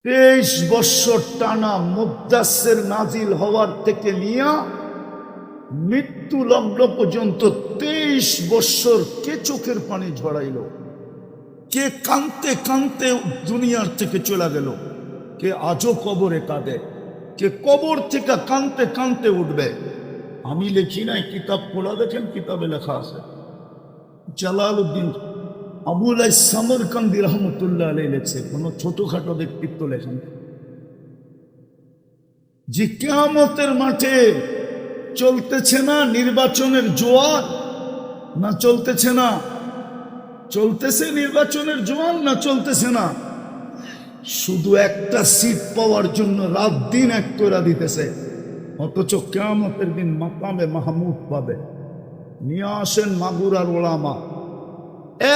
23 বৎসর টানা মুদ্দাসের নাজিল হওয়ার থেকে নিয়া মৃত্যু লগ্ন পর্যন্ত 23 বৎসর কে চোখের পানি ঝরাইল, কে কাঁদতে কাঁদতে দুনিয়ার থেকে চলে গেল, কে আজও কবরে কাঁদে, কে কবর থেকে কাঁদতে কাঁদতে উঠবে। আমি লিখি নাই, কিতাব পড়া দেখেন, কিতাবে লেখা আছে। জালালউদ্দিন আবুল সামরকান্দি রহমতুল্লাহ আলাইহি লেখছে, কোন ছোটখাটো ব্যক্তিত্ব লেখেন, যে কিয়ামতের মাঠে চলতেছে না নির্বাচনের জোয়ার, না চলতেছে না, চলতেছে নির্বাচনের জোয়ার না চলতেছে না, শুধু একটা সিট পাওয়ার জন্য রাত দিন এক করে দিতেছে। অথচ কিয়ামতের দিন মাকামে মাহমুদ পাবে। নিয়ে আসেন মাগুরার ওলামা,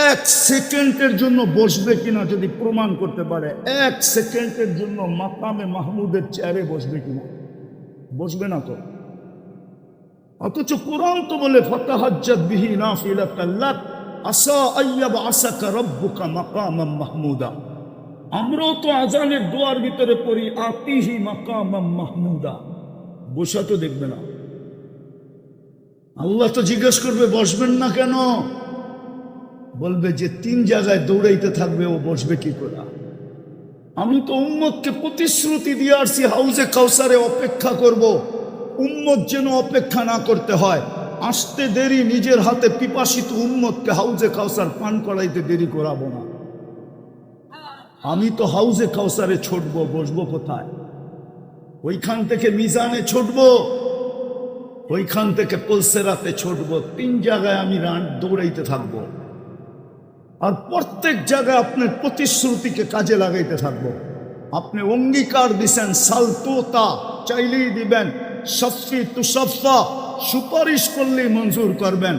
1 সেকেন্ডের জন্য বসবে কিনা যদি প্রমাণ করতে পারে, 1 সেকেন্ডের জন্য মাকামে মাহমুদের চেয়ারে বসবে কিনা, বসবে না তো। অথচ কোরআন তো বলে ফাতাহাজ্জাত বিহি নাফিলাতাল লাক আসা আইয়াব আসাকা রাব্বুকা মাকামাম মাহমুদা। আমরাও তো আজানের দোয়ার ভিতরে পড়ি আতিহি মাকামাম মাহমুদা, বসা তো দেখবে না। আল্লাহ তো জিজ্ঞেস করবে বসবেন না কেন, বলবে যে 3 জায়গায় দৌড়াইতে থাকবে, ও বসবে কি করে। আমি তো উম্মতকে প্রতিশ্রুতি দিয়ে আসছি হাউজে কাউসারে অপেক্ষা করব, উম্মত যেন অপেক্ষা না করতে হয়। আসতে দেরি, নিজের হাতে পিপাসিত উম্মতকে হাউজে কাউসার পান করাইতে দেরি করাবো না। আমি তো হাউজে কাউসারে ছুটবো, বসবো কোথায়? ওইখান থেকে মিজানে ছুটবো, ওইখান থেকে পুলসেরাতে ছুটবো। 3 জায়গায় আমি দৌড়াইতে থাকবো, আর প্রত্যেক জায়গায় আপনার প্রতিশ্রুতিকে কাজে লাগাইতে থাকবো। আপনি অঙ্গীকার দিছেন, সালতোতা চাইলেই দিবেন, সফি তুসফা সুপারিশ করলেই মঞ্জুর করবেন।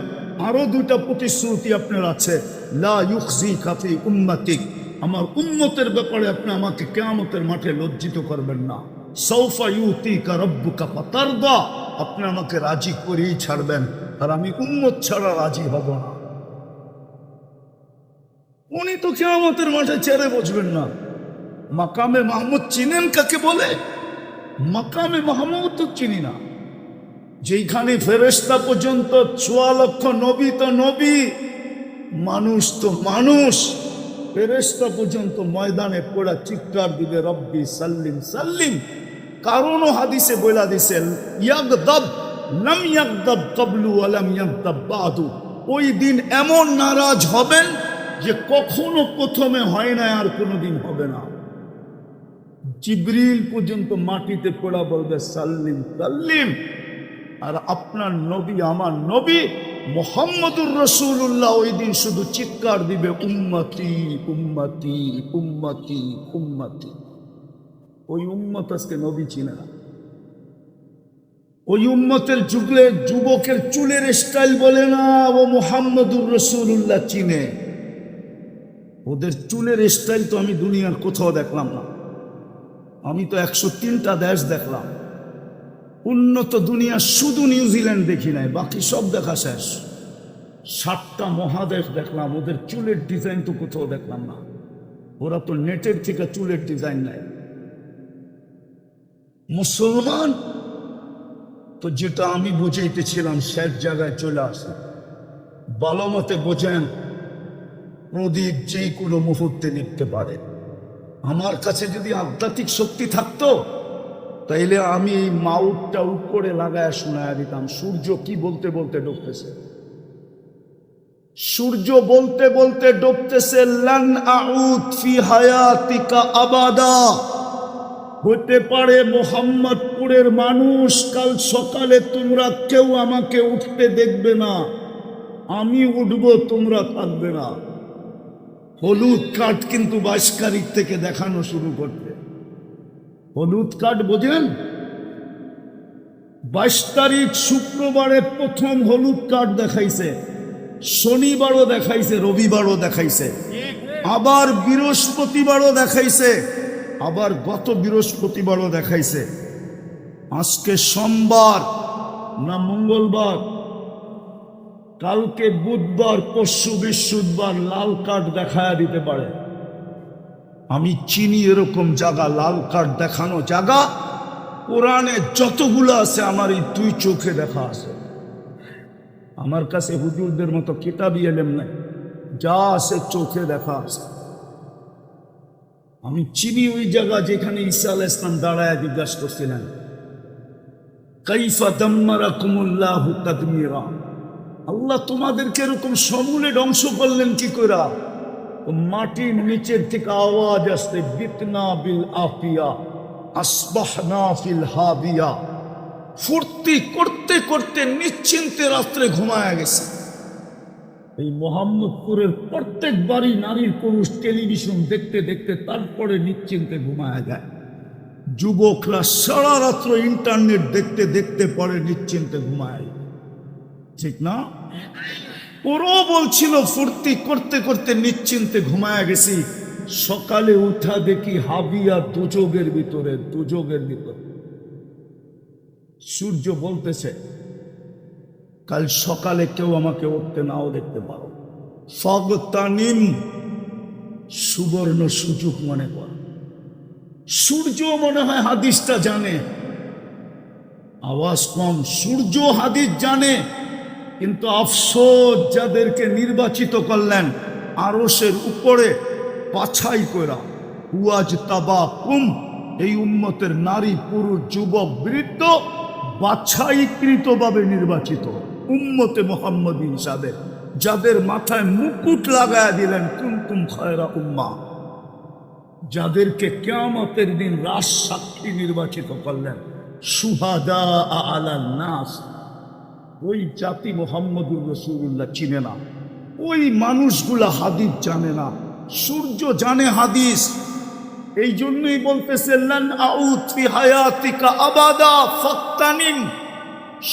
আরো 2টা প্রতিশ্রুতি আপনার আছে, লা ইউখজিকা ফি উম্মতিক, আমার উম্মতের ব্যাপারে আপনি আমাকে কিয়ামতের মাঠে লজ্জিত করবেন না। সাউফা ইউতিকা রাব্বুকা ফাতারদা, আপনি আমাকে রাজি করেই ছাড়বেন, আর আমি উম্মত ছাড়া রাজি হব না। উনি তো কিয়ামতের মাঠে চেয়ারে বসবেন না। মাকামে মাহমুদ চিনেন কাকে বলে? মাকামে মাহমুদ তো চিনি না, যেখানে ফেরেশতা পর্যন্ত 4 লক্ষ, নবী তো নবী, মানুষ তো মানুষ, ফেরেশতা পর্যন্ত ময়দানে পড়া চিৎকার দিবে রব্বি সাল্লিম সাল্লিম। কারণও হাদিসে বলা দিছে, ইয়াগদাব লাম ইয়াগদাব ক্বাবলু ওয়া লাম ইয়াগদাব বাদু, ওই দিন এমন নারাজ হবেন যে কখনো প্রথমে হয় না, আর কোনোদিন হবে না। জিবরিল পর্যন্ত মাটিতে পড়া বলবে সাল্লিম সাল্লিম। আর আপনার নবী, আমার নবী মুহাম্মদুর রাসূলুল্লাহ ওই দিন শুধু চিৎকার দিবে উম্মতি উম্মতি উম্মতি উম্মতি। ওই উম্মত আজকে নবী চিনে না। ওই উম্মতের যুবকের চুলের স্টাইল বলে না ও মুহাম্মদুর রাসূলুল্লাহ চিনে। ওদের চুলের স্টাইল তো আমি দুনিয়ার কোথাও দেখলাম না। আমি তো 103টা দেশ দেখলাম, উন্নত দুনিয়া শুধু নিউজিল্যান্ড দেখি নাই, বাকি সব দেখা শেষ। 7টা মহাদেশ দেখলাম, ওদের চুলের ডিজাইন তো কোথাও দেখলাম না। ওরা তো নেটের থেকে চুলের ডিজাইন নেয়। মুসলমান তো যেটা আমি বুঝাইতেছিলাম শেষ জায়গায় চলে আসে। ভালো মতে বোঝেন, প্রদীপ যে কোনো মুহূর্তে নিতে পারে। আমার কাছে যদি আধ্যাত্মিক শক্তি থাকতো, তাইলে আমি এই মাউটটা উপরে লাগায় শোনায় দিতাম সূর্য কি বলতে বলতে ডুবতেছে। সূর্য বলতে বলতে ডুবতেছে, লান আউদ ফি হায়াতিকা আবাদা। হতে পারে মোহাম্মদপুরের মানুষ কাল সকালে তোমরা কেউ আমাকে উঠতে দেখবে না, আমি উঠবো, তোমরা থাকবে না। হলুদ কার্ড কিন্তু 22 তারিখ থেকে দেখানো শুরু করবে। হলুদ কার্ড বোঝেন? 22 তারিখ শুক্রবারে প্রথম হলুদ কার্ড দেখাইছে, শনিবারও দেখাইছে, রবিবারও দেখাইছে, আবার বৃহস্পতিবারও দেখাইছে, আবার গত বৃহস্পতিবারও দেখাইছে। আজকে সোমবার না মঙ্গলবার, কালকে বুধবার, পরশু বৃহস্পতিবার লাল কার্ড দেখায়া দিতে পারে। আমি চিনি এরকম জায়গা, লাল কার্ড দেখানো জায়গা কোরআনে যতগুলো আছে আমার এই 2 চোখে দেখা আছে। আমার কাছে হুজুরদের মতো কিতাবই এলেম নাই, যা আছে চোখে দেখা আছে। আমি চিনি ওই জায়গা যেখানে ঈসা আলাইহিস সালাম দাঁড়ায় জিজ্ঞাসা করছিলেন, কাইফা দাম্মারাকুমুল্লাহু তাদমিরা, আল্লাহ তোমাদেরকে এরকম সমূলে ধ্বংস করলেন কি করে? মাটির নিচের থেকে আওয়াজ আসছে, বিতনা বিল আফিয়া আসবাহনা ফিল হাবিয়া। ফুর্তি করতে করতে নিশ্চিন্তে রাত্রে ঘুমায়া গেছে। এই মোহাম্মদপুরের প্রত্যেক বাড়ি নারীর পুরুষ টেলিভিশন দেখতে দেখতে তারপরে নিশ্চিন্তে ঘুমায়া যায়। যুবকরা সারা রাত্র ইন্টারনেট দেখতে দেখতে পরে নিশ্চিন্তে ঘুমায়, ঠিক না? ওরও বলছিল ফুর্তি করতে করতে নিশ্চিন্তে ঘুমায়া গেছি, সকালে উঠা দেখি হাবিয়া দুযোগের ভিতরে, দুযোগের ভিতরে। সূর্য বলতেছে কাল সকালে কেউ আমাকে উঠতে নাও দেখতে পারো, ফাগতানিম, সুবর্ণ সুযোগ মনে কর। সূর্য মনে হয় হাদিসটা জানে, আওয়াজ কম, সূর্য হাদিস জানে, কিন্তু আফসোস যাদেরকে নির্বাচিত করলেন আরশের উপরে বাছাই করা, হুয়াজ তাবাকুম, এই উম্মতের নারী পুরুষ যুবক বৃদ্ধ বাছাইকৃতভাবে নির্বাচিত উম্মতে মুহাম্মদী হিসাবে, যাদের মাথায় মুকুট লাগায়া দিলেন কুনতুম খায়রা উম্মাহ, যাদেরকে কিয়ামতের দিন রাজ সাক্ষী নির্বাচিত করলেন, শুহাদা আলান নাস। ওই জাতি মুহাম্মদুর রাসূলুল্লাহ চিনে না, ওই মানুষগুলা হাদিস জানে না, সূর্য জানে হাদিস। এই জন্যই বলতেছে লান আউত ফি হায়াতিকা আবাদা ফাক্তানিম,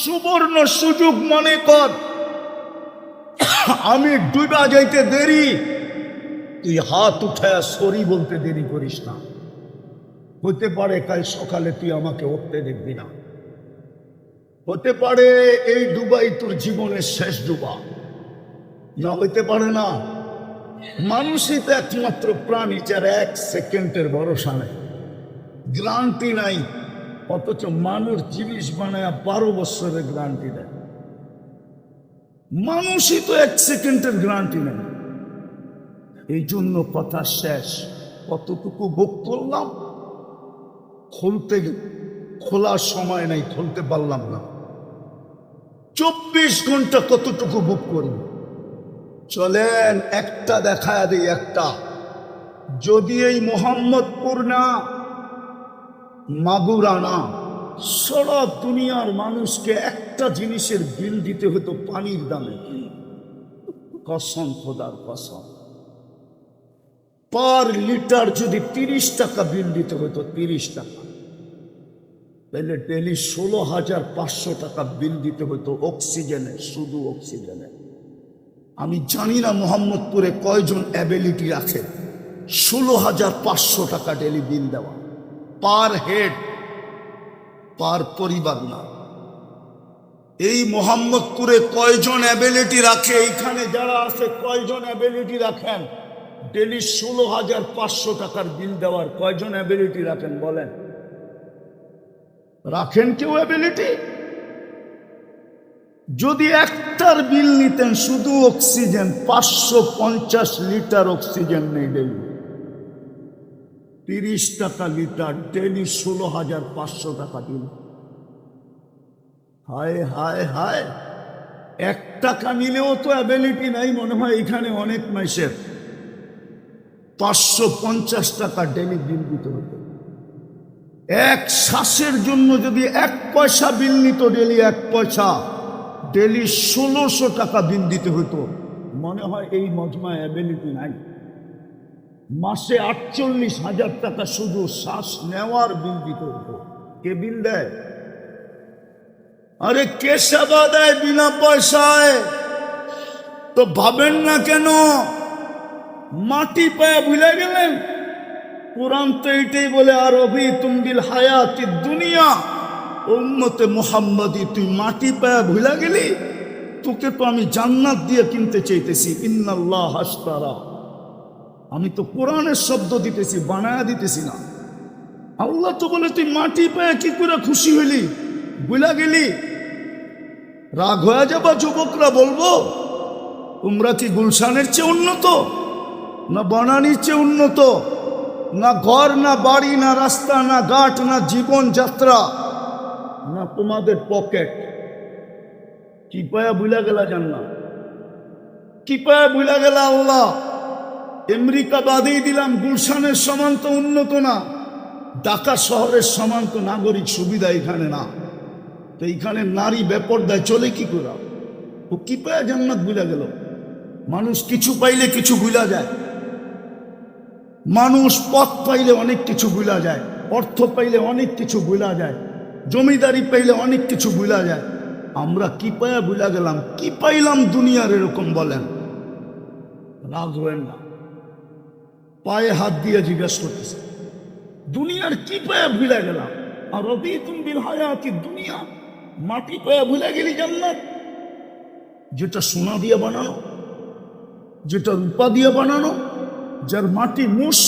সুবর্ণ সুযোগ মনে কর। আমি ডুবা যাইতে দেরি, তুই হাত উঠায় সরি বলতে দেরি করিস না। হতে পারে কাল সকালে তুই আমাকে উঠতে দেখবি না, হতে পারে এই ডুবাই তোর জীবনের শেষ ডুবা, না হইতে পারে না। মানুষই তো একমাত্র প্রাণী যার 1 সেকেন্ডের ভরসা নেই, গ্যারান্টি নাই, অথচ মানুষ জিনিস বানায় 12 বছরের গ্যারান্টি দেয়। মানুষই তো 1 সেকেন্ডের গ্যারান্টি নেই। এই জন্য কথা শেষ, কতটুকু ভোগ করলাম, খোলার সময় নাই, খুলতে পারলাম না। 24 ঘন্টা কতটুকু ভোগ করব? চলেন একটা দেখায় দিই, একটা। যদি এই মোহাম্মদপুর না, মাগুরা না, সারা দুনিয়ার মানুষকে একটা জিনিসের বিল দিতে হতো পানির দামে, কসম, খোদার কসম, পার লিটার যদি 30 টাকা বিল দিতে হতো, 30 টাকা, তাহলে ডেলি 16,500 টাকা বিল দিতে হতো অক্সিজেনে, শুধু অক্সিজেনে। আমি জানি না মোহাম্মদপুরে কয়জন অ্যাবিলিটি রাখে 16,500 টাকা ডেলি বিল দেওয়া, পার হেড, পার পরিবার না। এই মোহাম্মদপুরে কয়জন অ্যাবিলিটি রাখে? এইখানে যারা আছে কয়জন অ্যাবিলিটি রাখেন ডেলি 16,500 টাকার বিল দেওয়ার? কয়জন অ্যাবিলিটি রাখেন বলেন? রাখেন কেউ অ্যাবিলিটি? যদি একটার বিল নিতেন শুধু অক্সিজেন, 550 লিটার অক্সিজেন নেই ডেলি, 30 টাকা লিটার, ডেলি 16,500 টাকা বিল। হায় হায় হায়, 1 টাকা নিলেও তো অ্যাবিলিটি নাই মনে হয় এখানে অনেক মাসের। 550 টাকা ডেলি বিল দিতে হতো। 1 শ্বাসের জন্য যদি 1 পয়সা বিল নিত ডেলি, 1 পয়সা, ডেলি 1600 টাকা বিল দিতে হতো। মনে হয় এই মজমা অ্যাবিলিটি নাই। মাসে 48,000 টাকা শুধু শ্বাস নেওয়ার বিল দিতে হতো। কে বিল দেয়? আরে কে সেবা দেয় বিনা পয়সায়? তো ভাবেন না কেন? মাটি পায়ে ভুলে গেলেন? কোরআন তো এইটাই বলে, আর অভি তুম বিল হায়াতি দুনিয়া, উম্মতে মুহাম্মাদি তুই মাটি পায়ে ভুলে গেলি? তোকে তো আমি জান্নাত দিয়ে কিনতে চাইতেছি। ইন্নাল্লাহ আশতারা, আমি তো কোরআনের শব্দ দিতেছি, বানায়া দিতেছি না। আল্লাহ তো বলে তুই মাটি পেয়ে কি করে খুশি হইলি, বুলা গেলি? রাগ হয়ে যাবা যুবকরা, বলবো তোমরা কি গুলশানের চেয়ে উন্নত, না বনানীর চেয়ে উন্নত, না ঘর, না বাড়ি, না রাস্তা, না ঘাট, না জীবন যাত্রা, না তোমাদের পকেট? কি পায়া বুলা গেলা জান্নাত? কি পায়া বুলা গেলা আল্লাহ? আমেরিকা বাদেই দিলাম, গুলশানের সমান তো উন্নত না, ঢাকা শহরের সমান তো নাগরিক সুবিধা এখানে না। তো এইখানে নারী বেপরদায় চলে কি করে? ও কি পায়া জান্নাত বুলা গেল? মানুষ কিছু পাইলে কিছু ভুলা যায়, মানুষ পথ পাইলে অনেক কিছু ভুলা যায়, অর্থ পাইলে অনেক কিছু ভুলা যায়, জমিদারি পাইলে অনেক কিছু ভুলা যায়। আমরা কি পায়া ভুলা গেলাম? কি পাইলাম দুনিয়ার এরকম বলেন? রাগ হবেন না, পায়ে হাত দিয়ে জিজ্ঞাসা করতেছে, দুনিয়ার কি পায়া ভুলা গেলাম? আর রবি তুম বিল হায়াতি দুনিয়া, মাটি পায়া ভুলা গেলি জান্নাত? যেটা সোনা দিয়ে বানানো, যেটা রূপা দিয়ে বানানো, যার মাটি মুষ।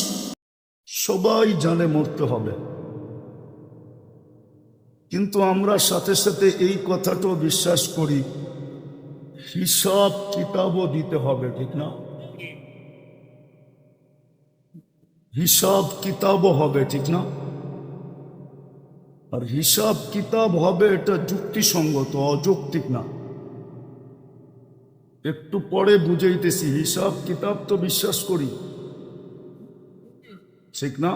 সবাই জানে মরতে হবে, কিন্তু আমরা সাথে সাথে এই কথাটাও বিশ্বাস করি হিসাব কিতাবও দিতে হবে, ঠিক না? হিসাব কিতাবও হবে, ঠিক না? আর হিসাব কিতাব হবে এটা যুক্তিসঙ্গত, অযৌক্তিক না। একটু পরে বুঝাইতেছি, হিসাব কিতাব তো বিশ্বাস করি, ঠিক না?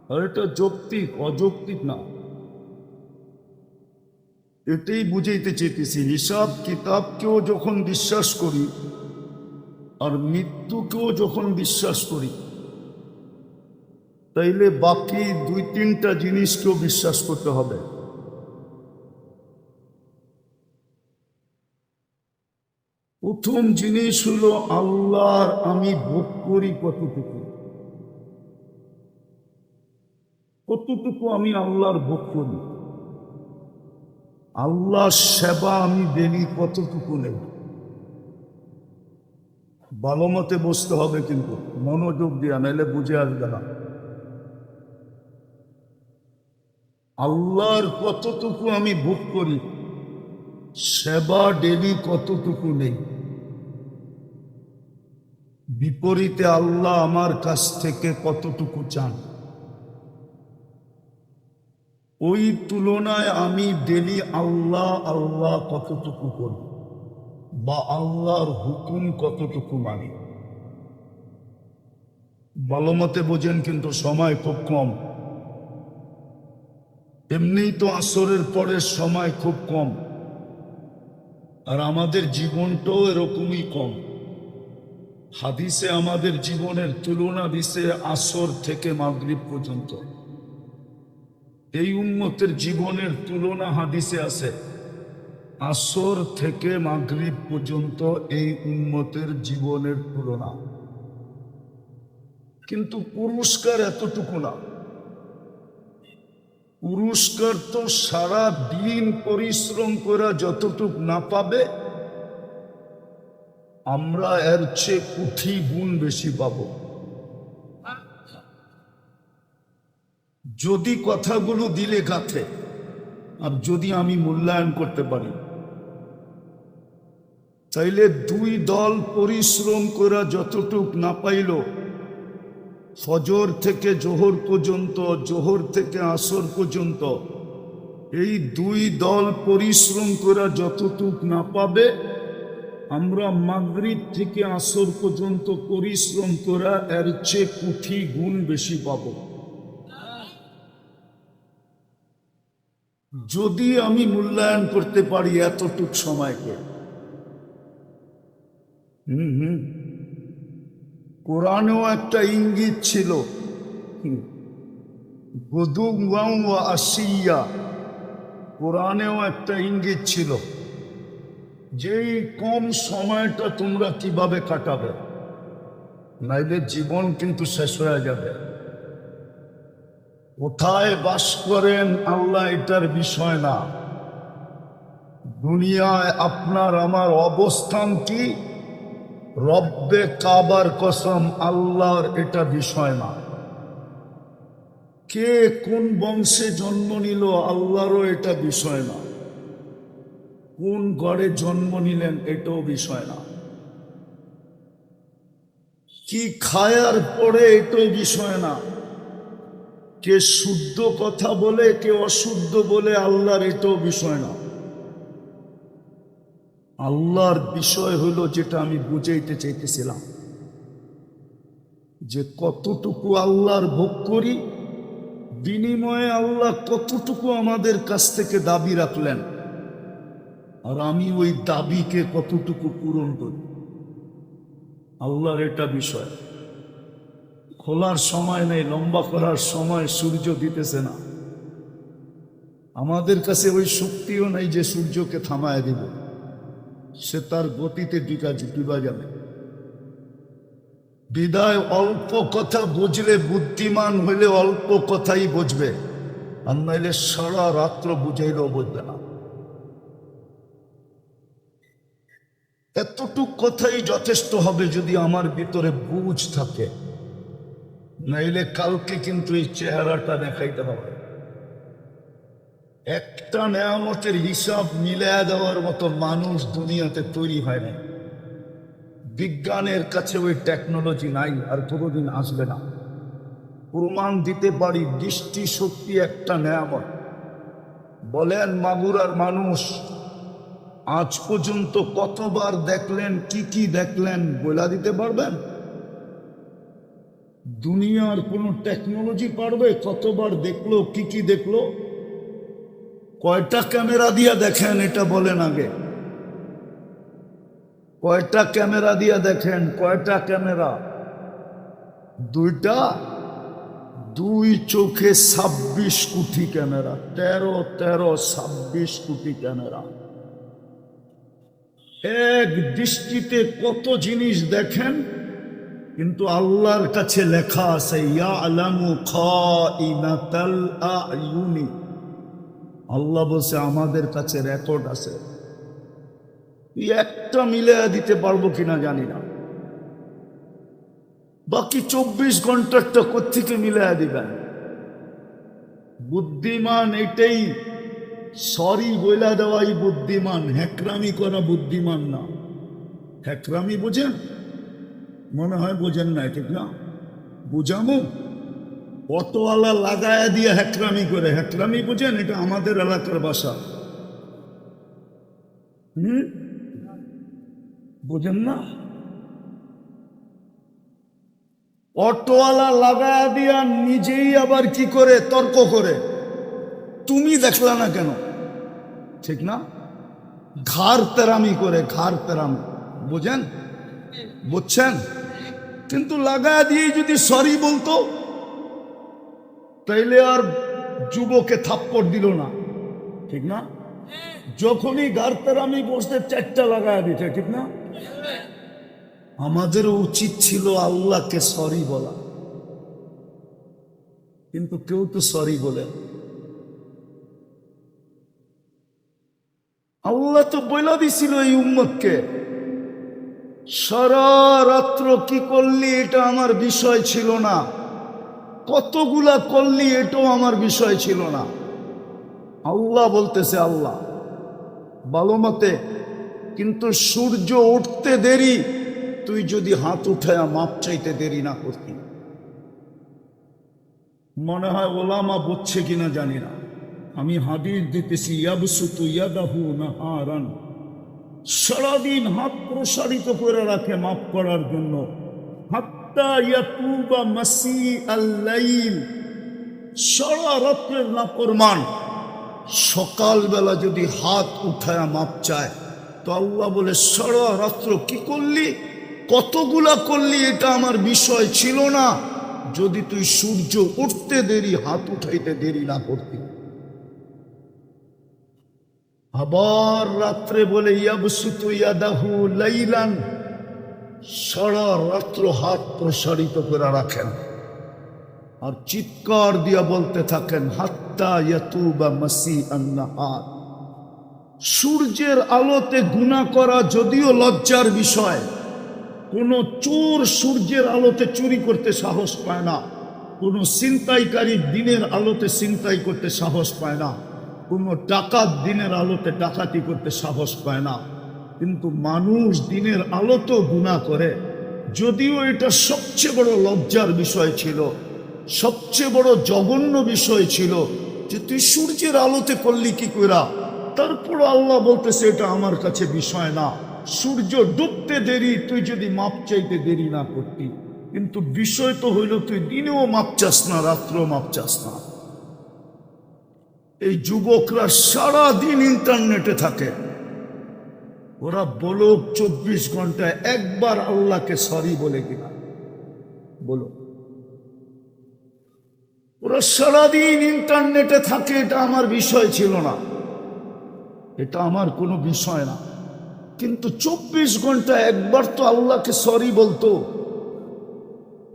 আর এটা যৌক্তিক, অযৌক্তিক না। এটাই বুঝাইতে চেয়েছি, হিসাব কিতাবকেও যখন বিশ্বাস করি আর মৃত্যুকেও যখন বিশ্বাস করি, তাইলে বাকি দুই তিনটা জিনিসকেও বিশ্বাস করতে হবে। প্রথম জিনিস হলো আল্লাহর আমি ভোগ করি কতটুকু, কতটুকু আমি আল্লাহর ভোগ করি, আল্লাহর সেবা আমি দেরি কতটুকু নেব। ভালো মতে বসতে হবে, কিন্তু মনোযোগ দিয়া, নাইলে বুঝে আসবে না। আল্লাহর কতটুকু আমি ভোগ করি, সেবা ডেলি কতটুকু নেই। বিপরীতে আল্লাহ আমার কাছ থেকে কতটুকু চান, ওই তুলনায় আমি ডেলি আল্লাহ আল্লাহ কতটুকু করি, বা আল্লাহর হুকুম কতটুকু মানি। ভালো মতে বোঝেন, কিন্তু সময় খুব কম। এমনিই তো আসরের পরের সময় খুব কম, আর আমাদের জীবনটাও এরকমই কম। হাদিসে আমাদের জীবনের তুলনা দিছে আসর থেকে মাগরিব পর্যন্ত। এই উম্মতের জীবনের তুলনা হাদিসে আছে আসর থেকে মাগরিব পর্যন্ত, এই উম্মতের জীবনের তুলনা। কিন্তু পুরস্কার এতটুকু না। পুরস্কার তো সারা দিন পরিশ্রম করে যতটুকু না পাবে, আমরা এর চেয়ে কোটি গুণ বেশি পাবো, যদি কথাগুলো দিলে গাথে, আর যদি আমি মূল্যায়ন করতে পারি। তাইলে দুই দল পরিশ্রম করে যতটুক না পাইল, ফজর থেকে জোহর পর্যন্ত, জোহর থেকে আসর পর্যন্ত, এই দুই দল পরিশ্রম করে যতটুক না পাবে, আমরা মাগরিব থেকে আসর পর্যন্ত পরিশ্রম করে এর চেয়ে কোটি গুণ বেশি পাব, যদি আমি মূল্যায়ন করতে পারি এতটুক সময়কে। কোরআনেও একটা ইঙ্গিত ছিল, আসিয়া, কোরআনেও একটা ইঙ্গিত ছিল যে এই কম সময়টা তোমরা কিভাবে কাটাবে, নাইলে জীবন কিন্তু শেষ হয়ে যাবে। কোথায় বাস করেন আল্লাহ এটার বিষয় না, দুনিয়ায় আপনার আমার অবস্থান কি রব্বে কাবার কসম, আল্লাহর এটা বিষয় না। কে কোন বংশে জন্ম নিল আল্লাহরও এটা বিষয় না। কোন ঘরে জন্ম নিলেন এটাও বিষয় না। কি খায়ার পরে এটাও বিষয় না। কে শুদ্ধ কথা বলে কে অশুদ্ধ বলে আল্লাহর এটাও বিষয় না। আল্লাহর বিষয় হলো যেটা আমি বুঝাইতে চাইতেছিলাম, যে কতটুকু আল্লাহর ভোগ করি, বিনিময়ে আল্লাহ কতটুকু আমাদের কাছ থেকে দাবি রাখলেন, আর আমি ওই দাবিকে কতটুকু পূরণ করি। আল্লাহর এটা বিষয়। খোলার সময় নেই, লম্বা করার সময় সূর্য দিতেছে না। আমাদের কাছে ওই শক্তিও নেই যে সূর্যকে থামায় দিব, সে তার গতিতে ডুবা যাবে। বিদায় অল্প কথা বুঝলে, বুদ্ধিমান হইলে অল্প কথাই বুঝবে, আর নাইলে সারা রাত্র বুঝাইলেও বুঝবে না। এতটুক কথাই যথেষ্ট হবে যদি আমার ভিতরে বুঝ থাকে, নাইলে কালকে কিন্তু এই চেহারাটা দেখাইতে হবে। একটা নেয়ামতের হিসাব মিলায়া দেওয়ার মতো মানুষ দুনিয়াতে তৈরি হয় না। বিজ্ঞানের কাছে ওই টেকনোলজি নাই, আর কোনোদিন আসবে না। প্রমাণ দিতে পারি, দৃষ্টি শক্তি একটা নেয়ামত। বলেন মাগুরার মানুষ আজ পর্যন্ত কতবার দেখলেন, কি কি দেখলেন বলে দিতে পারবেন? দুনিয়ার কোনো টেকনোলজি পারবে কতবার দেখলো, কি কি দেখলো? কয়টা ক্যামেরা দিয়া দেখেন এটা বলেন আগে। কয়টা ক্যামেরা দিয়া দেখেন? কয়টা ক্যামেরা? দুইটা? দুই চোখে 26 কোটি ক্যামেরা। 26 কোটি ক্যামেরা। এক দৃষ্টিতে কত জিনিস দেখেন, কিন্তু আল্লাহর কাছে লেখা আছে ইয়ালামু খাইনাতাল আয়ুনি। আল্লাহ বলছে আমাদের কাছে রেকর্ড আছে। একটা মিলিয়ে দিতে পারবো কিনা জানি না। বাকি 24 ঘন্টাটা কোত্থেকে মিলিয়ে দিবেন? বুদ্ধিমান এটাই, সরি বইলা দেওয়াই বুদ্ধিমান, হ্যাকরামি করা বুদ্ধিমান না। হ্যাকরামি বোঝেন? মনে হয় বোঝেন না, ঠিক না? বুঝামো? অটোওয়ালা লাগায়া দিয়ে হ্যাকরামি করে, হ্যাকরামি বোঝেন? এটা আমাদের এলাকার ভাষা। বোঝেন না? অটোওয়ালা লাগায়া দিয়া নিজেই আবার কি করে তর্ক করে, তুমি দেখলা না কেন? ঠিক না? ঘাড় তেরামি করে, ঘাড় তেরামি। বোঝেন? বুঝছেন? কিন্তু লাগায়া দিয়ে যদি সরি বলতো, তাইলে আর যুবকে থাপ্পড় দিল না, ঠিক না? যখনই ঘাড় তেরামি বসতে 4টা লাগায়া দিতে, ঠিক না? আমাদেরও উচিত ছিল আল্লাহকে সরি বলা, কিন্তু কেউ তো সরি বলে। আল্লাহ তো বইলা দিছিল এই উম্মতকে, সারা রাত্র কি করলি এটা আমার বিষয় ছিল না, কতগুলা করলি এটাও আমার বিষয় ছিল না। আল্লাহ বলতেছে, আল্লাহ ভালো মতে, কিন্তু সূর্য উঠতে দেরি, তুই যদি হাত উঠায়া মাপ চাইতে দেরি না করতি। মনে হয় ওলামা বুঝছে কিনা জানি না, আমি হাদিস দিতেছি ইয়াবসুতু ইয়াদাহু নাহারান, সারাদিন হাত প্রসারিত করে রাখে মাফ করার জন্য, হাত্তা ইয়াতুবা মাসি আল-লাইল, সারা রাত্রের নাফরমান সকালবেলা যদি হাত উঠায়া মাপ চায়, তো আল্লাহ বলে সারা রাত্র কি করলি, কতগুলা করলি এটা আমার বিষয় ছিল না, যদি তুই সূর্য উঠতে দেরি হাত উঠাইতে দেরি না করতি। আবার রাত্রে বলে ইয়াবসুতু ইয়াদাহু লাইলান, সারা রাত্র হাত প্রসারিত করে রাখেন, আর চিৎকার দিয়া বলতে থাকেন হাত্তা ইয়াতুবা মাসিআন নাহার। সূর্যের আলোতে গুনাহ করা যদিও লজ্জার বিষয়, কোনো চোর সূর্যের আলোতে চুরি করতে সাহস পায় না, কোনো ছিনতাইকারী দিনের আলোতে ছিনতাই করতে সাহস পায় না, কোনো ডাকাত দিনের আলোতে ডাকাতি করতে সাহস পায় না। কিন্তু মানুষ দিনের আলোতেও গুনাহ করে। যদিও এটা সবচেয়ে বড় লজ্জার বিষয় ছিল, সবচেয়ে বড় জঘন্য বিষয় ছিল যে তুই সূর্যের আলোতে করলি কি কইরা, তারপর আল্লাহ বলতেছে এটা আমার কাছে বিষয় না। সূর্য ডুবতে দেরি, তুই যদি মাপ চাইতে দেরি না করতি। কিন্তু বিষয় তো হইল তুই দিনেও মাপ চাস না, রাত্রেও মাপ চাস না। এই যুবকরা সারা দিন ইন্টারনেটে থাকে, ওরা বলো 24 ঘন্টায় একবার আল্লাহকে সরি বলে কিনা বলো। ওরা সারাদিন ইন্টারনেটে থাকে, এটা আমার বিষয় ছিল না, এটা আমার কোনো বিষয় না। কিন্তু 24 ঘন্টা একবার তো আল্লাহকে সরি বলতো।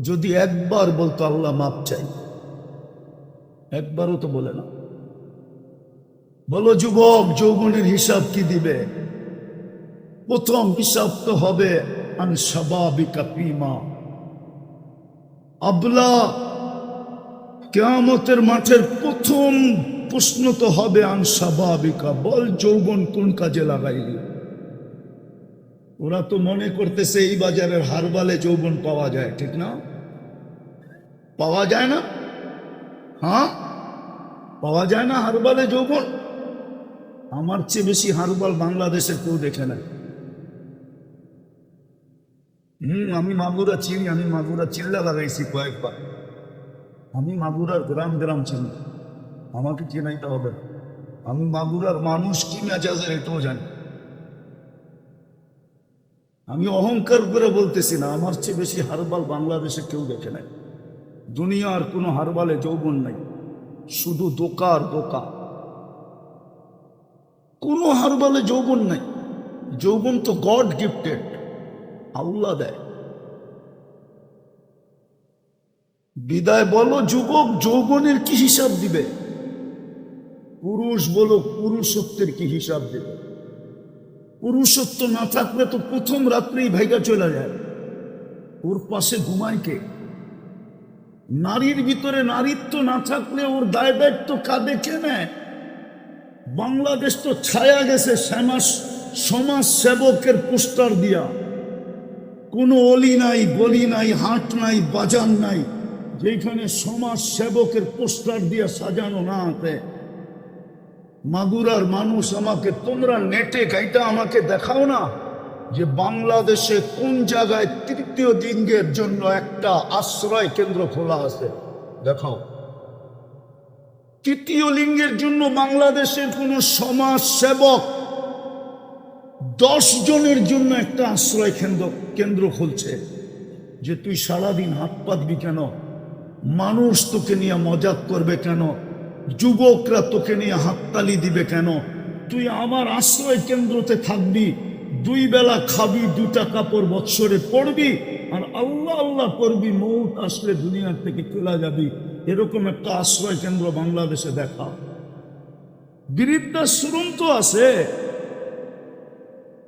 যদি একবার বলতো আল্লাহ মাপ চাই, একবারও তো বলে না। বলো যুবক, যৌবনের হিসাব কি দিবে? প্রথম হিসাব তো হবে আন শাবাবিকা ফীমা আবলা। কিয়ামতের মাঠের প্রথম প্রশ্ন তো হবে আন শাবাবিকা, বল যৌবন কোন কাজে লাগাইলি। ওরা তো মনে করতেছে এই বাজারের হারবালে যৌবন পাওয়া যায়, ঠিক না? পাওয়া যায় না? হ্যাঁ, পাওয়া যায় না হারবালে যৌবন? আমার চেয়ে বেশি হারবাল বাংলাদেশের কেউ দেখে না। আমি মাগুরা চিনি, আমি মাগুরা চিল্লা লাগাইছি কয়েকবার। আমি মাগুরার গ্রাম গ্রাম চিনি, আমাকে চেনাইতে হবে না। আমি মাগুরার মানুষ কি মেজাজের এটাও জানি। আমি অহংকার করে বলতেছি না, আমার চেয়ে বেশি হারবাল বাংলাদেশে কেউ দেখে নাই। দুনিয়ার কোনো হারবালে যৌবন নাই, শুধু দোকা আর দোকা। কোনো হারবালে যৌবন নাই। যৌবন তো গড গিফটেড, আল্লাহ দেয়। বিদায় বলো যুবক, যৌবনের কি হিসাব দিবে? পুরুষ বলো, পুরুষত্বের কি হিসাব দিবে? পুরুষত্ব না থাকলে তো প্রথম রাত্রেই ভাইগা চলে যায়। ওর পাশে ঘুমায় কে? নারীর ভিতরে নারীত্ব না থাকলে ওর দায় দায়িত্ব কাঁধে কে নেয়? বাংলাদেশ তো ছায়া গেছে সমাজ সেবকের পোস্টার দিয়া। কোনো অলি নাই, গলি নাই, হাট নাই, বাজার নাই যেখানে সমাজ সেবকের পোস্টার দিয়া সাজানো না আছে। মাগুরার মানুষ আমাকে, তোমরা নেটে গাইটা আমাকে দেখাও না যে বাংলাদেশে কোন জায়গায় তৃতীয় লিঙ্গের জন্য একটা আশ্রয় কেন্দ্র খোলা আছে, দেখাও। তৃতীয় লিঙ্গের জন্য বাংলাদেশের কোন সমাজ সেবক 10 জনের জন্য একটা আশ্রয় কেন্দ্র খুলছে যে তুই সারাদিন হাত পাতবি কেন? মানুষ তোকে নিয়ে মজাক করবে কেন? যুবকরা তোকে নিয়ে হাততালি দিবে কেন? তুই আমার আশ্রয় কেন্দ্রতে থাকবি, 2 বেলা খাবি, 2টা কাপড় বৎসরে পড়বি, আর আল্লাহ আল্লাহ করবি, মৌত আসলে দুনিয়ার থেকে চলে যাবি। এরকম একটা আশ্রয় কেন্দ্র বাংলাদেশে দেখা। বৃদ্ধাশ্রম তো আছে।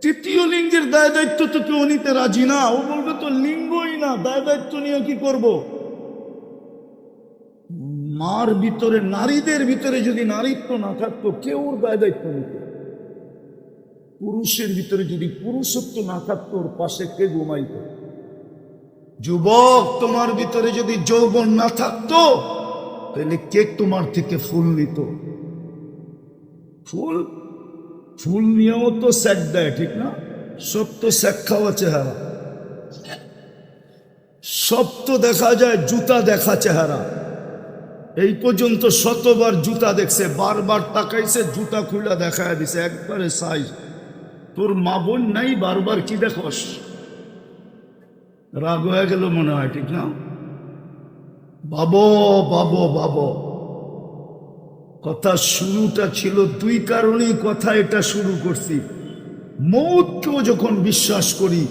তৃতীয় লিঙ্গের দায় দায়িত্ব তো কেউ নিতে রাজি না। ও বলবে তো লিঙ্গই না, দায় দায়িত্ব নিয়ে কি করব? মার ভিতরে, নারীদের ভিতরে যদি নারীত্ব না থাকতো কেউ ওর দায় দায়িত্ব নিত। পুরুষের ভিতরে যদি পুরুষত্ব না থাকতো ওর পাশে কে ঘুমাইত? যুবক, তোমার ভিতরে যদি যৌবন না থাকতো তাহলে কে তোমার থেকে ফুল নিত? ফুল নিয়েও তো স্যাক দেয়, ঠিক না? সব তো স্যাক খাওয়া চেহারা, সব তো দেখা যায় জুতা দেখা চেহারা। এই পর্যন্ত 100বার জুতা দেখছে, বারবার তাকাইছে, জুতা খুলে দেখায় দিছে একবারে সাইজ। তোর মা বোন নাই, বারবার কি দেখস? রাগ হয়ে গেল মনে হয়, ঠিক না? বাবো বাবো বাবো, কথা শুরুটা ছিল 2 কারণেই কথা এটা শুরু করছি। মৌতকেও যখন বিশ্বাস করি,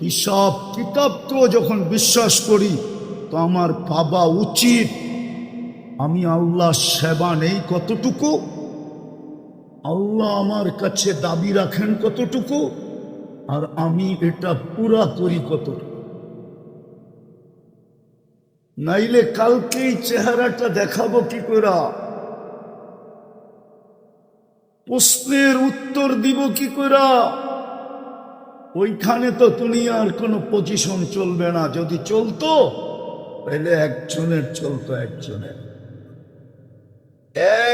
হিসাব কিতাবকেও যখন বিশ্বাস করি, তো আমার ভাবা উচিত আমি আল্লাহ সেবা নেই কতটুকু, আল্লাহ আমার কাছে দাবি রাখেন কতটুকু, আর আমি এটা পুরা করি কত, নাইলে কালকেই চেহারাটা দেখাবো কি করে, প্রশ্নের উত্তর দিব কি করে? ওইখানে তো দুনিয়ার কোনো পজিশন চলবে না। যদি চলতো তাহলে একজনের চলতো,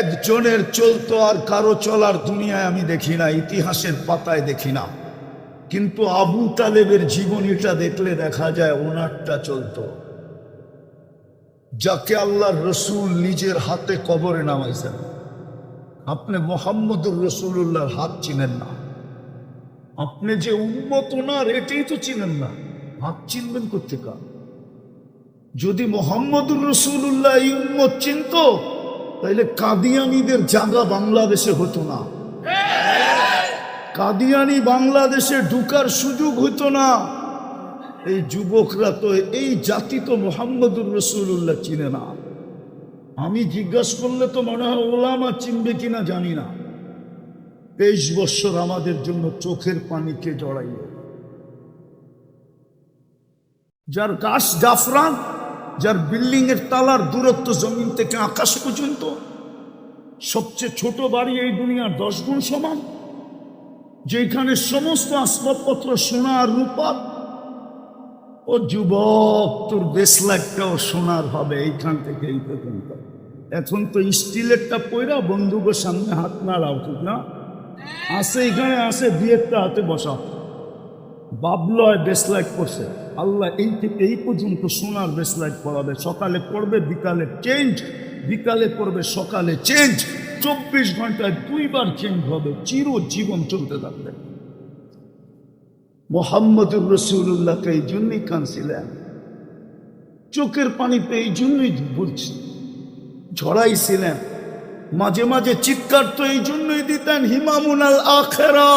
একজনের চলতো, আর কারো চলার দুনিয়ায় আমি দেখি না, ইতিহাসের পাতায় দেখি না। কিন্তু আবু তালেবের জীবনীটা দেখলে দেখা যায় ওনারটা চলতো, যাকে আল্লাহর রসুল নিজের হাতে কবরে নামাইছেন। আপনি মোহাম্মদুর রসুল্লাহর হাত চিনেন না, আপনি যে উম্মত ওনার এটাই তো চিনেন না, হাত চিনবেন কোথেকে? যদি মোহাম্মদুর রসুল্লাহ এই উম্মত চিনত তাহলে কাদিয়ানীদের জায়গা বাংলাদেশে হতো না, কাদিয়ানি বাংলাদেশে ঢুকার সুযোগ হতো না। এই যুবকরা তো, এই জাতি তো মোহাম্মদুর রসুল্লাহ চিনে না। আমি জিজ্ঞাসা করলে তো মনে হয় ওলামা চিনবে কিনা জানি না। 23 বছর আমাদের জন্য চোখের পানিকে জড়াইল। যার গাছ জাফরান, যার বিল্ডিং এর তালার দূরত্ব জমিন থেকে আকাশ পর্যন্ত, সবচেয়ে ছোট বাড়ি এই দুনিয়ার 10 গুণ সমান, যেখানে সমস্ত আসবাবপত্র সোনা আর রূপার। ও যুবক, তোর দেশলাইটটাও সোনার হবে এইখান থেকে এই পর্যন্ত। এখন তো স্টিলেরটা পয়রা বন্ধুকের সামনে হাত নাড়াও, ঠিক না? আসে এখানে আসে বিয়েরটা হাতে বসা, বাবলয় বেসলাইট করছে। আল্লাহ এই থেকে এই পর্যন্ত সোনার বেসলাইট পরাবে। সকালে পড়বে, বিকালে চেঞ্জ, বিকালে পড়বে, সকালে চেঞ্জ। 24 ঘন্টায় 2 বার চেঞ্জ হবে, চিরজীবন চলতে থাকবে। মোহাম্মদুর রসুল্লাহকে এই জন্যই কাঁদছিলেন, চোখের পানিতে এই জন্যই বলছি ঝড়াইছিলেন, মাঝে মাঝে চিৎকার তো এই জন্যই দিতেন, হিমামুনাল আখেরা,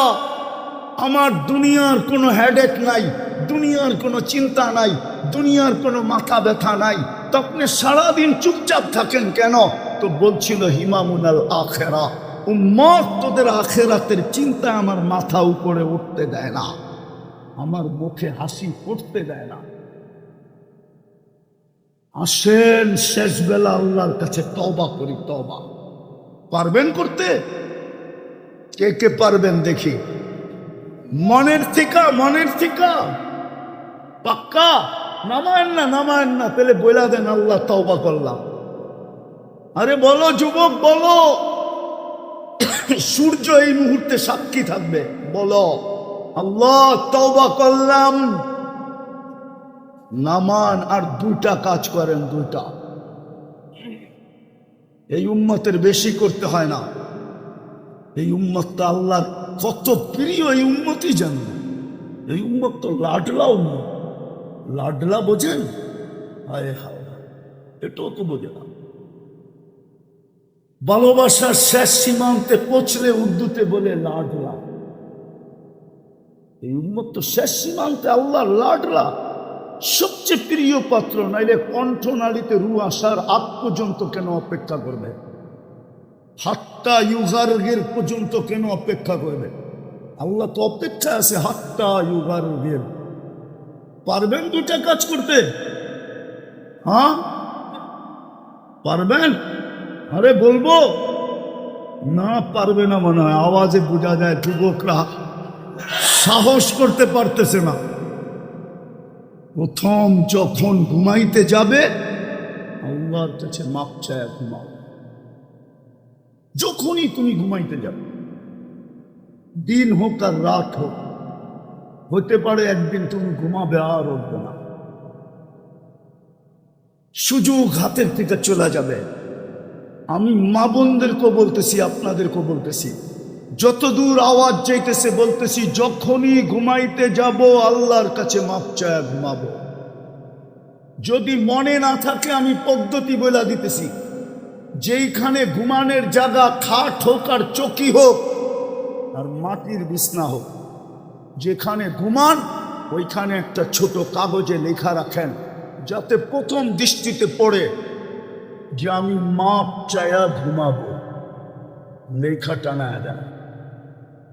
আমার দুনিয়ার কোনো হেডেক নাই, দুনিয়ার কোনো চিন্তা নাই, দুনিয়ার কোনো মাথা ব্যথা নাই। তো আপনি সারাদিন চুপচাপ থাকেন কেন? তো বলছিল হিমামুনাল আখেরা, উম্মত তোদের আখেরাতের চিন্তা আমার মাথা উপরে উঠতে দেয় না, আমার মুখে হাসি ফুটতে দেয় না। আসেন শেষ বেলা আল্লাহর কাছে তওবা করি, তওবা। পারবেন করতে? কে কে পারবেন দেখি? মনের থেকে পাক্কা? নামায়েন না, তাহলে বইলা দেন আল্লাহ তওবা করলাম। আরে বলো যুবক, বলো, সূর্য এই মুহূর্তে সাক্ষী থাকবে, বলো আল্লাহ তওবা করলাম। নামান আর 2টা কাজ করেন, 2টা। এই উম্মতের বেশি করতে হয় না। এই উম্মতটা আল্লাহর কত প্রিয়, এই উম্মতই জানবে। এই উম্মত তো লাডলা উম্মত। লাডলা বোঝেন? হায় হায়, এটাও তো বোঝে না। ভালোবাসার শেষ সীমান্তে পৌঁছলে উর্দুতে বলে লাডলা। এই উম্মত তো শেষ সীমান্তে আল্লাহর লাডলা, সবচেয়ে প্রিয় পাত্র। নাইলে কণ্ঠনালীতে রু আসার আগ পর্যন্ত কেন অপেক্ষা করবে? হাত্তা ইউগারগের পর্যন্ত কেন অপেক্ষা করবে? আল্লাহ তো অপেক্ষা আছে, হাত্তা ইউগারগের। পারবেন 2টা কাজ করতে? হ্যাঁ পারবেন? আরে বলবো না, পারবে না মনে হয়, আওয়াজে বোঝা যায় যুবকরা সাহস করতে পারতেছে না। প্রথম যখন ঘুমাইতে যাবে আল্লাহর কাছে মাপ চায় ঘুমাও। যখনই তুমি ঘুমাইতে যাবে, দিন হোক আর রাত হোক, হতে পারে একদিন তুমি ঘুমাবে আর উঠবে না, সুযোগ হাতের থেকে চলে যাবে। আমি মা বোনদেরকেও বলতেছি, আপনাদেরকেও বলতেছি, যতদূর আওয়াজ যাইতেছে বলতেছি, যখনই ঘুমাইতে যাব আল্লাহর কাছে মাপ চায় ঘুমাবো। যদি মনে না থাকে আমি পদ্ধতি বলে দিতেছি, যেইখানে ঘুমানোর জায়গা খাট হোক আর চকি হোক আর মাটির বিছনা হোক, যেখানে ঘুমান ওইখানে একটা ছোট কাগজে লেখা রাখেন, যাতে প্রথম দৃষ্টিতে পড়ে যে আমি মাপ চায়া ঘুমাবো। লেখা টানা দেন,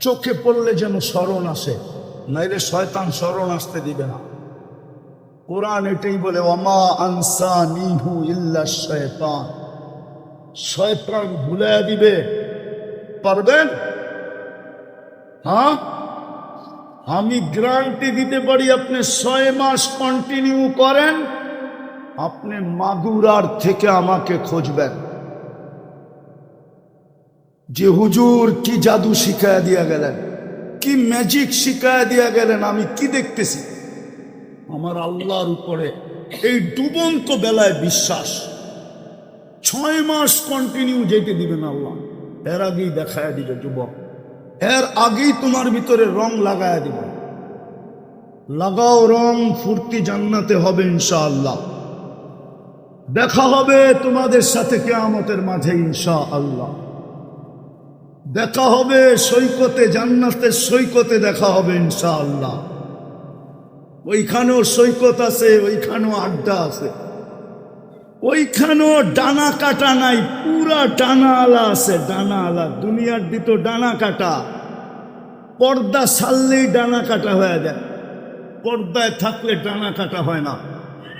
চোখে পড়লে যেন স্মরণ আসে নাইলে শয়তান শরণ আসতে দিবে না। কোরআন এটাই বলে, ওমা আনসানিহু ইল্লা শয়তান, শয়তান ভুলে দিবে। পারবেন? হ্যাঁ, আমি গ্যারান্টি দিতে পারি, আপনি 6 মাস কন্টিনিউ করেন, আপনি মাগুরার থেকে আমাকে খুঁজবেন যে হুজুর কি জাদু শিখায়া দিয়া গেলেন, কি ম্যাজিক শিখায়া দিয়া গেলেন, আমি কি দেখতেছি। আমার আল্লাহর উপরে এই ডুবন্ত বেলায় বিশ্বাস। 6 মাস কন্টিনিউ যেতে দিবেন আল্লাহ, এর আগেই দেখায় দিবে যুবক, এর আগেই তোমার ভিতরে রং লাগায় দিবে। লাগাও রং, ফুর্তি জান্নাতে হবে ইনশাআল্লাহ। দেখা হবে তোমাদের সাথে কিয়ামতের মাঠে ইনশাআল্লাহ। দেখা হবে সৈকতে, জান্নাতের সৈকতে দেখা হবে ইনশাআল্লাহ। ওইখানেও সৈকত আছে, ওইখানেও আড্ডা আছে, ওইখানেও ডানা কাটা নাই, পুরা ডানা আলা আছে, ডানা আলা। দুনিয়ার দিত ডানা কাটা, পর্দা ছাড়লেই ডানা কাটা হয়ে যায়, পর্দায় থাকলে ডানা কাটা হয় না।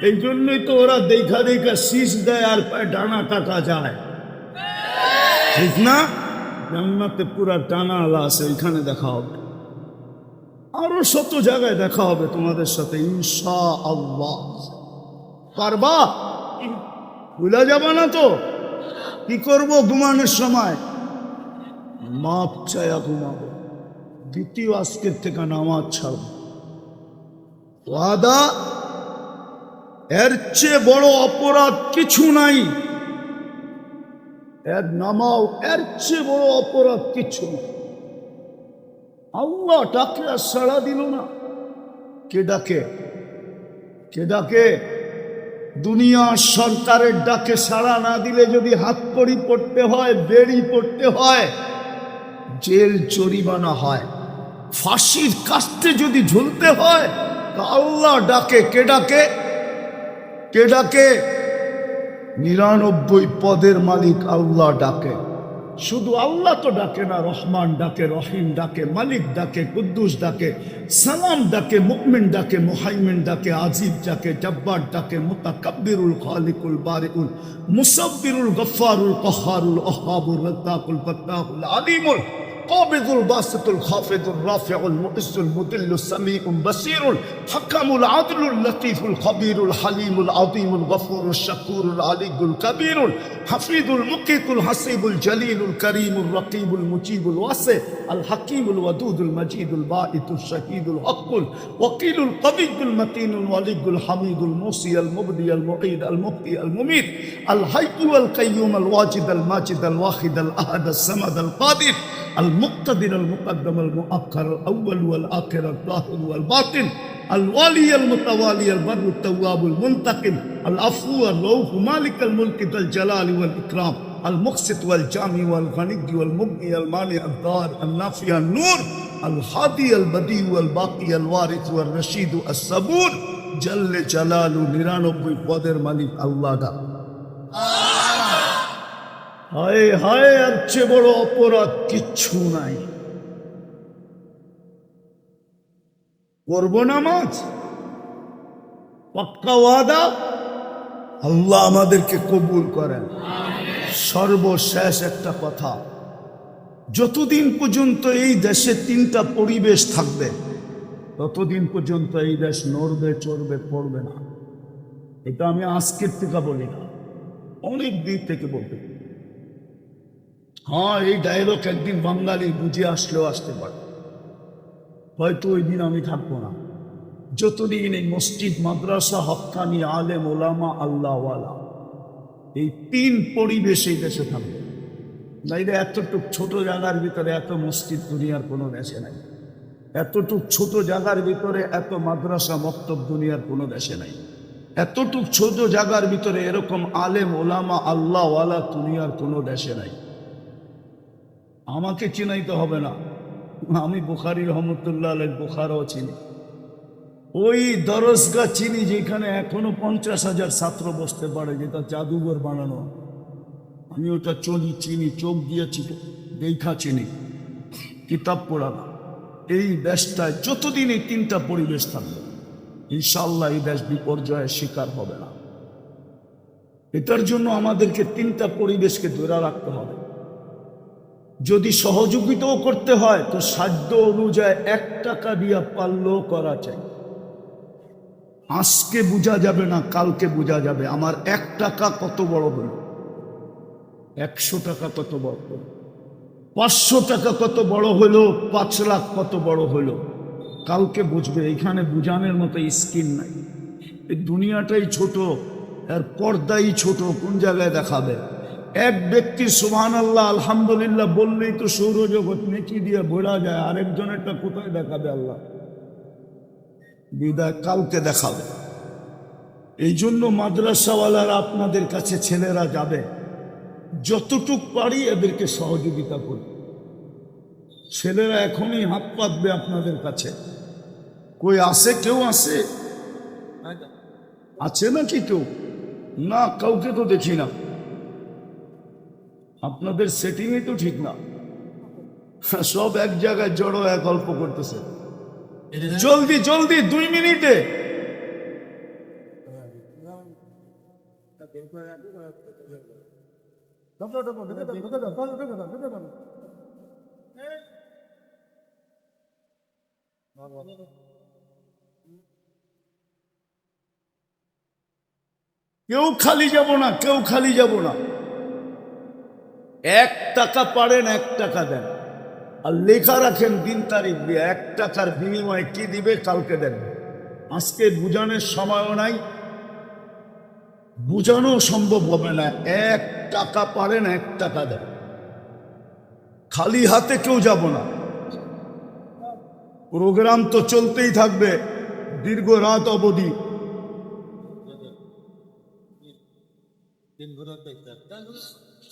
এই জন্যই তো ওরা দেখা দেখা শীষ দেয় আর পায় ডানা কাটা যায়, ঠিক না? জান্নাতে পুরা ডানা আলা আছে, ওইখানে দেখা হবে। আরো শত জায়গায় দেখা হবে তোমাদের সাথে ইনশাআল্লাহ। পারবা? ভুলে যাবা না তো? কি করব ঘুমানোর সময়? মাপ চায়া ঘুমাবো। দ্বিতীয় আজকের থেকে নামাজ ছাড়ব। ওয়াদা, এর চেয়ে বড় অপরাধ কিছু নাই। এর নামাও, এর চেয়ে বড় অপরাধ কিছু নাই। আল্লাহ ডাকে আর সাড়া দিল না। কে ডাকে? কে ডাকে? দুনিয়া সরকারের ডাকে সাড়া না দিলে যদি হাত কড়ি পড়তে হয়, বেড়ি পড়তে হয়, জেল জরিমানা হয়, ফাঁসির কাস্তে যদি ঝুলতে হয়, তা আল্লাহ ডাকে। কে ডাকে? কে ডাকে? 99 পদের মালিক আল্লাহ ডাকে। শুধু আল্লাহ তো ডাকে না, রহমান ডাকে, রহিম ডাকে, মালিক ডাকে, কুদ্দুস ডাকে, সালাম ডাকে, মুমিন ডাকে, মুহাইমিন ডাকে, আজিজ ডাকে, জব্বার ডাকে, মুতাকাব্বিরুল খালিকুল বারিউল মুসাব্বিরুল গফফারুল কহ্হারুল ওহ্হাবুর রাজ্জাকুল ফাত্তাহুল আলিমুল قابض الباسط الخافض الرافع المؤز المذل السميع البصير الحكم العدل اللطيف الخبير الحليم العظيم الغفور الشكور العلي الكبير الحفيظ المقيت الحسيب الجليل الكريم الرقيب المجيب الواسع الحكيم الودود المجيد الباعث الشهيد الحق الوكيل القوي المتين الولي الحميد الموصي المبدي المعيد المبقي المميت الحي والقيوم الواجد الماجد الواحد الأحد الصمد القادر المقتدر المقدم المؤخر الأول والآخر الظاهر والباطن الوالي المتوالي البر التواب المنتقم العفو الرؤوف مالك الملك ذا الجلال والإكرام المقسط والجامع والغني والمغني المانع الضار النافع النور الهادي البديع والباقي الوارث والرشيد الصبور جل جلاله 99 পদের মালিক আল্লাহ দা। হায় হায়, আর চেয়ে বড় অপরাধ কিচ্ছু নাই। করবো নামাজ, পাক্কা ওয়াদা, আল্লাহ আমাদেরকে কবুল করেন। সর্বশেষ একটা কথা, যতদিন পর্যন্ত এই দেশে 3টা পরিবেশ থাকবে, ততদিন পর্যন্ত এই দেশ নড়বে, চড়বে, পড়বে না। এটা আমি আজকের থেকে বলি না, অনেক দিক থেকে বলতে। হ্যাঁ, এই ডায়লগ একদিন বাঙালি বুঝে আসলেও আসতে পারে, হয়তো ওই দিন আমি থাকবো না। যতদিন এই মসজিদ, মাদ্রাসা, হক্কানি, আলেম, ওলামা, আল্লাহওয়ালা, এই 3 পরিবেশ এই দেশে থাকবে। নাইলে এতটুক ছোট জায়গার ভিতরে এত মসজিদ দুনিয়ার কোনো দেশে নাই, এতটুক ছোট জায়গার ভিতরে এত মাদ্রাসা, মক্তব দুনিয়ার কোনো দেশে নাই, এতটুক ছোট জায়গার ভিতরে এরকম আলেম, ওলামা, আল্লাহওয়ালা দুনিয়ার কোনো দেশে নাই। আমাকে চিনাইতে হবে না, আমি বুখারী রহমতুল্লাহ আলাইহি বুখারাও চিনি, ওই দরসগা চিনি যেখানে এখনো 50,000 ছাত্র বসতে পারে, যেটা জাদুঘর বানানো। আমি ওটা চিনি, চোখ দিয়েছি, দেখা চিনি, কিতাব পড়া না। এই দেশটায় যতদিন এই তিনটা পরিবেশ থাকবে ইনশাআল্লাহ এই দেশ বিপর্যয়ের শিকার হবে না। এটার জন্য আমাদেরকে তিনটা পরিবেশকে ধরে রাখতে হবে। যদি সহযোগিতাও করতে হয় তো সাধ্য অনুযায়ী 1 টাকা দিয়া পারলেও করা চাই। আজকে বোঝা যাবে না, কালকে বোঝা যাবে আমার 1 টাকা কত বড় হলো, 100 টাকা কত বড় হলো, 500 টাকা কত বড় হলো, 5 লাখ কত বড় হলো, কালকে বুঝবে। এখানে বুঝানোর মতো স্কিল নাই। এই দুনিয়াটাই ছোট, এর পর্দাই ছোট, কোন জায়গায় দেখাবে? এক ব্যক্তি সুবহানাল্লাহ আলহামদুলিল্লাহ বললেই তো সৌরজগৎ নেকি দিয়ে ভরা যায়, আরেকজনেরটা কোথায় দেখাবে আল্লাহ? বিদায় কালকে দেখাবে। এই জন্য মাদ্রাসাওয়ালারা আপনাদের কাছে ছেলেরা যাবে, যতটুক পারি এদেরকে সহযোগিতা করি। ছেলেরা এখনই হাত পাতবে আপনাদের কাছে। কই আসে? কেউ আসে? আছে নাকি কেউ? না, কাউকে তো দেখি না। আপনাদের সেটিংই তো ঠিক না, সব এক জায়গায় জড়ো এক গল্প করতেছে। জলদি জলদি 2 মিনিটে। কেউ খালি যাব না, কেউ খালি যাব না। 1 টাকা পারেন 1 টাকা দেন, আর লেখা রাখেন দিন তারিখ দিয়ে 1 টাকার বিনিময়ে কি দিবে কালকে দেন। আজকে বুঝানোর সময়ও নাই, বুঝানো সম্ভব হবে না। 1 টাকা পারেন 1 টাকা দেন, খালি হাতে কেউ যাব না। প্রোগ্রাম তো চলতেই থাকবে দীর্ঘ রাত অবধি।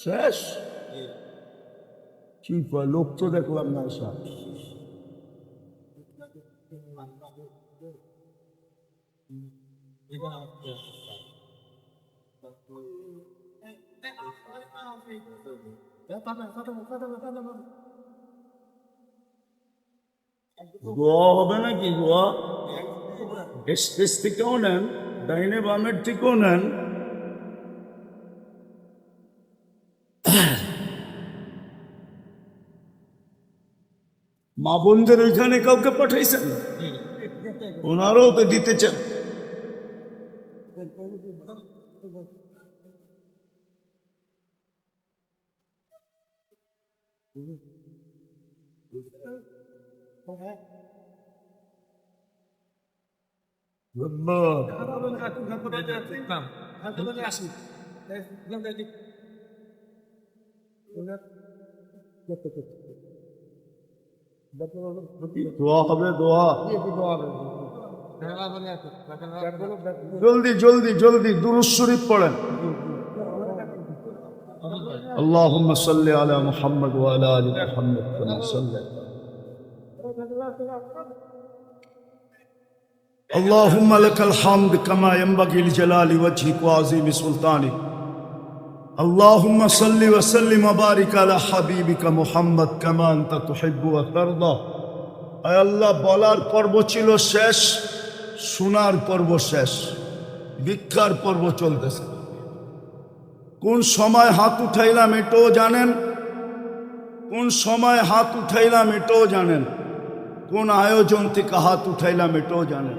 শেষ কি কয়? লোক তো দেখলাম না। গোয়া হবে নাকি? গোয়া স্টেজ থেকেও নেন, ডাইনে বামের থেকেও নেন। মা বোনদের ওইখানে কাউকে পাঠাইছেন? ওনারাও তো দিতে চান। দোয়া হবে, দোয়া। জলদি জলদি জলদি দুরূদ শরীফ পড়েন। আল্লাহুম্মা সাল্লি আলা মুহাম্মদ ওয়া আলা আলি মুহাম্মদ কামা সাল্লাইতা। আল্লাহুম্মা লাকাল হামদ কামা ইয়ানবাগি লিজালালি ওয়াজহিক ওয়া আযীমি সুলতানিক। আল্লাহুম্মা সাল্লি ওয়া সাল্লিম ওয়া বারিক আলা হাবিবিকা মুহাম্মদ কামা আনতা তুহিব্বু ওয়া তারদা। আয় আল্লাহ, বলার পর্ব ছিল শেষ, শোনার পর্ব শেষ, ভিক্ষার পর্ব চলতেছে। কোন সময় হাত উঠাইলাম এটাও জানেন, কোন সময় হাত উঠাইলাম এটাও জানেন, কোন আয়োজন থেকে হাত উঠাইলাম এটাও জানেন,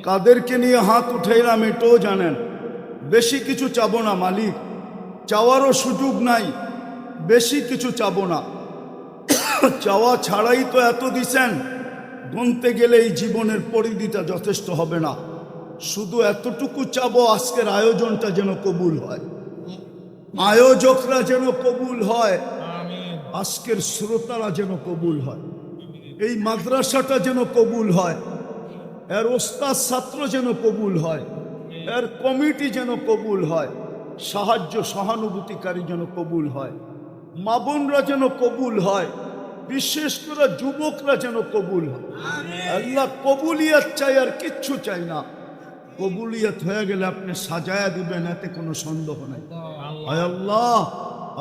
কাদেরকে নিয়ে হাত উঠাইলাম এটাও জানেন। বেশি কিছু চাবো না মালিক, চাওয়ারও সুযোগ নাই, বেশি কিছু চাবো না। চাওয়া ছাড়াই তো এত দিছেন, গুনতে গেলে এই জীবনের পরিধিটা যথেষ্ট হবে না। শুধু এতটুকু চাবো আজকের আয়োজনটা যেন কবুল হয়, আয়োজকরা যেন কবুল হয়, আজকের শ্রোতারা যেন কবুল হয়, এই মাদ্রাসাটা যেন কবুল হয়, এর ওস্তাদ ছাত্র যেন কবুল হয়, এর কমিটি যেন কবুল হয়, সাহায্য সহানুভূতিকারী যেন কবুল হয়, মা বোনরা যেন কবুল হয়, বিশেষ করে যুবকরা যেন কবুল হয়। আল্লাহ কবুলিয়াত চাই, আর কিচ্ছু চাই না। কবুলিয়াত হয়ে গেলে আপনি সাজায়া দিবেন, এতে কোনো সন্দেহ নাই। আয় আল্লাহ,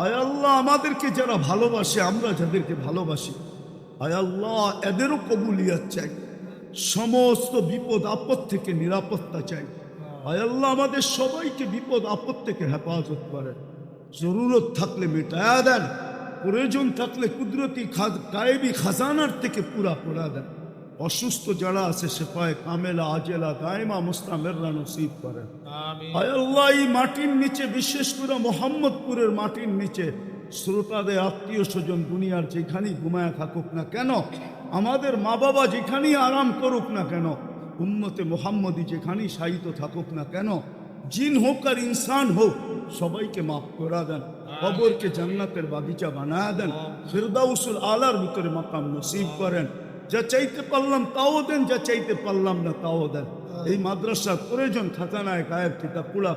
আয় আল্লাহ, আমাদেরকে যারা ভালোবাসে, আমরা যাদেরকে ভালোবাসি, আয় আল্লাহ এদেরও কবুলিয়ত চাই, সমস্ত বিপদ আপদ থেকে নিরাপত্তা চাই। আয় আল্লাহ আমাদের সবাইকে বিপদ আপদ থেকে হেফাজত করেন, জরুরত থাকলে মেটায়া দেন, প্রয়োজন থাকলে কুদরতি গায়েবী খাজানার থেকে পুরা করে দেন। অসুস্থ যারা আছে সেফায়ে কামেলা আজেলা দায়মা মুস্তামেররা নসিব করেন। আয় আল্লাহ এই মাটির নিচে, বিশেষ করে মোহাম্মদপুরের মাটির নিচে শ্রোতাদের আত্মীয় স্বজন দুনিয়ার যেখানেই ঘুমায় থাকুক না কেন, আমাদের মা বাবা যেখানেই আরাম করুক না কেন, উম্মতে মোহাম্মদী যেখানেই শায়িত থাকুক না কেন, জিন হোক আর ইনসান হোক, সবাইকে মাফ করে দেন, কবরকে জান্নাতের বাগিচা বানায় দেন, ফিরদাউসুল আলার ভিতরে মাকাম নসিব করেন। যা চাইতে পারলাম তাও দেন, যা চাইতে পারলাম না তাও দেন। এই মাদ্রাসার প্রয়োজন খাজানায় গায়েব কিতাব পুরা